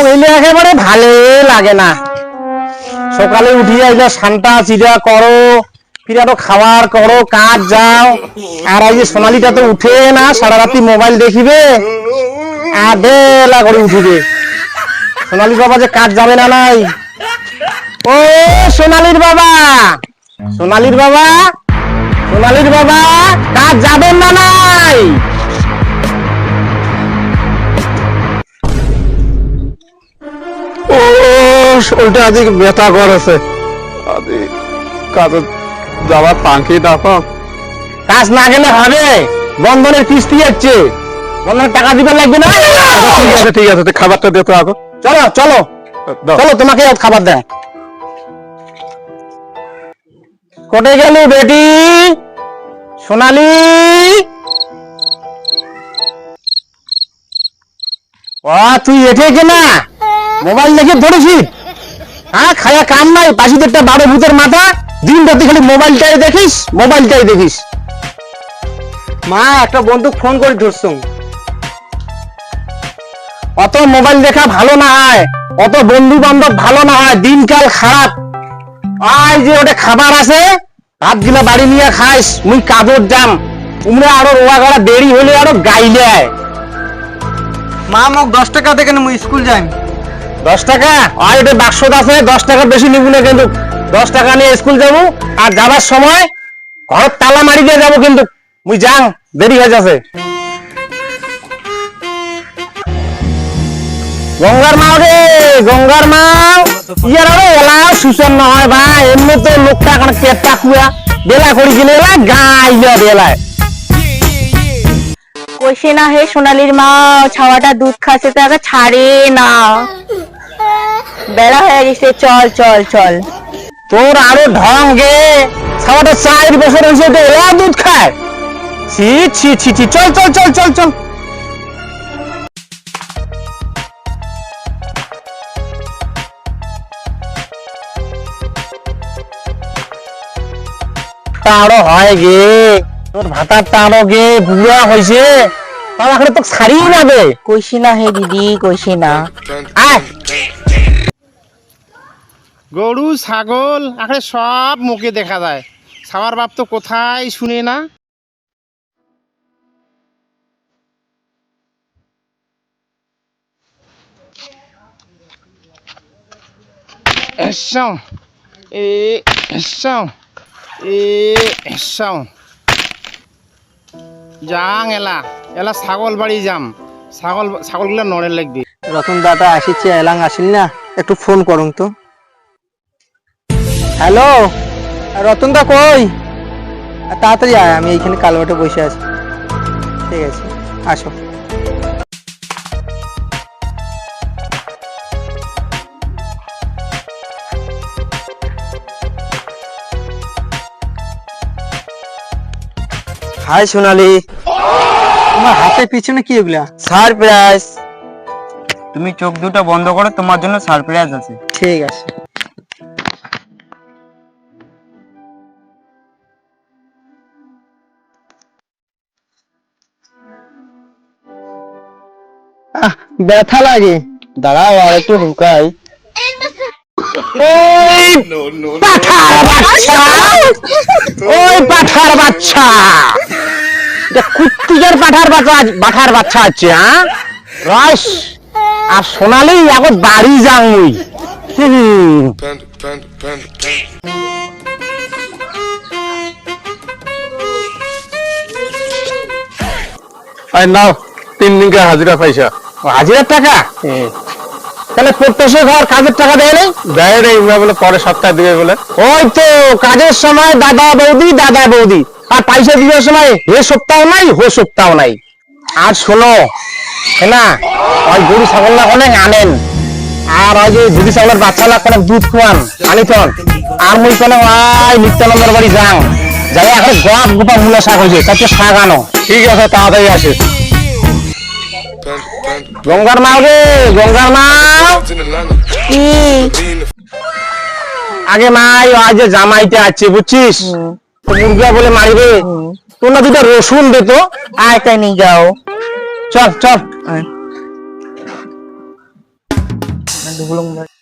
হইলে একেবারে ভালো লাগে না। সকালে উঠিয়ে আইলে সান্তা চিরা করো, ফিরাটো খাবার করো, কাজ যাও। আর এই যে সোনালিটা তো উঠে না, সারা রাত্রি মোবাইল দেখিবে আর বেলা করে উঠিবে। সোনালির বাবা যে কাজ যাবে না নাই। ও সোনালির বাবা, সোনালির বাবা, সোনালির বাবা, কাজ যাবেন না নাই? ও শরীরটা আজকে ব্যথা করেছে, কাজে যাওয়ার পাঙ্কি দেখো। কাজ না গেলে হবে, বন্ধনের কিস্তি যাচ্ছে, বন্ধনের টাকা দিবার লাগবে না। ঠিক আছে ঠিক আছে, খাবারটা দিতে আগে। চলো চলো চলো, তোমাকে খাবার দেয়। কোটে গেল বেটি সোনালি? ও তুই এঠে কেনা মোবাইল দেখে ধরেছি? হ্যাঁ, খায়া কাম নাই, পাশিদেরটা বারো ভূতের মাথা, দিন রাতে খালি মোবাইলটাই দেখিস, মোবাইলটাই দেখিস। মা একটা বন্ধু ফোন করে ধরছো। অত মোবাইল দেখা ভালো না হয়, অত বন্ধু বান্ধব ভালো না হয়, দিনকাল খারাপ। আই যে ওটা খাবার আছে, ভাত গিলা বাড়ি নিয়ে খাইস, মুই কাজর যাম। তোমরা আরো রোয়া গড়া দেরি হলে আরো গাইলে। মা মোক 10 টাকা দেখে মুই স্কুল যাই। 10 টাকা? আর ওটা বাক্সত আছে, 10 টাকা বেশি নিব না কিন্তু। 10 টাকা নিয়ে স্কুল যাবো, আর যাবার সময় ঘর তালা মারি দিয়ে যাবো কিন্তু। মুই যাং, দেরি হয়ে যাচ্ছে। গঙ্গার মা রে, গঙ্গার মা, ইয়ার আরো এলাও সুসন নহয় বা, এমনি তো লোকটা এখন পেটটা কুয়া বেলা করি কিনে এলা গাইলে বেলায়। কইছে না হে সোনালির মা, ছাওয়াটা দুধ খাচ্ছে তো আগে ছাড়ে না। বেলা হয়ে গেছে, চল চল চল। তোর আরো ঢং গে, ছাওয়াটা 4 বছর হয়েছে তো এলা দুধ খায়। ছি ছি ছি ছি, চল চল চল চল চল। তাড়ো হয় গে, তোর ভাতার তাড়ো গে, বুড়া হয়েছে, তার এখন তো ছাড়িয়ে যাবে। কইছি না হে দিদি, কইছি না। আয় গরু ছাগল আখে সব মুখে দেখা যায়, ছাওয়ার বাপ তো কোথায় শুনে না। এসাও এ এসাও এ এসাও যাং এলা এলা ছাগল বাড়ি যাম, ছাগলগুলা নড়ে লাগবে। রতন দাদা আসিছে, এলাং আসিল না, একটু ফোন করুন তো। হ্যালো রতন দা, কই? তাড়াতাড়ি আয়, আমি এইখানে কালবাটে বসে আছি। ঠিক আছে, আসো। হাই সোনালি, তোমার হাতের পিছনে কি এগুলা? সারপ্রাইজ। তুমি চোখ দুটো বন্ধ করো, তোমার জন্য সারপ্রাইজ আছে। ঠিক আছে। ব্যথা লাগে, দাঁড়াও আর একটু ঢুকাই। ওই পাঠার বাচ্চা, ওই পাঠার বাচ্চা, এটা কুত্তিকের পাঠার বাচ্চা, পাঠার বাচ্চা আছে। হ্যাঁ রস আর সোনালি এখন বাড়ি যাং মুই। নাও 3 দিনকার হাজিরা পয়সা। হাজিরার টাকা? তাহলে প্রত্যেক ঘর কাজের টাকা দেয় নাই? দেয় রে, বলে পরে সপ্তাহে দিবে বলে। ওই তো কাজের সময় দাদা বৌদি, দাদা বৌদি, আর পয়সা দিবার সময় হে সপ্তাহ নাই, হো সপ্তাহ নাই। আর শোনো না, ওই গরু ছাগল না অনেক আনেন, আর ওই যে দুধি ছাগলের বাচ্চা না অনেক দুধ খাওয়ান আনিতন। আর মুই কোনো ওই নিত্যানন্দের বাড়ি যাং, যাই এখন গপ গোপা মূলা শাক হয়েছে, তাতে শাক আনো। ঠিক আছে, তাড়াতাড়ি আসে। গঙ্গার মা রে, গঙ্গার মা, কি আগে মাই ওই যে জামাইতে আছে বুঝছিস, মুরগা বলে মারিবে, তোর না দুটো রসুন দে তো। আয়টা নিয়ে যাও। চল চল। ঢুকলো মনে হয়।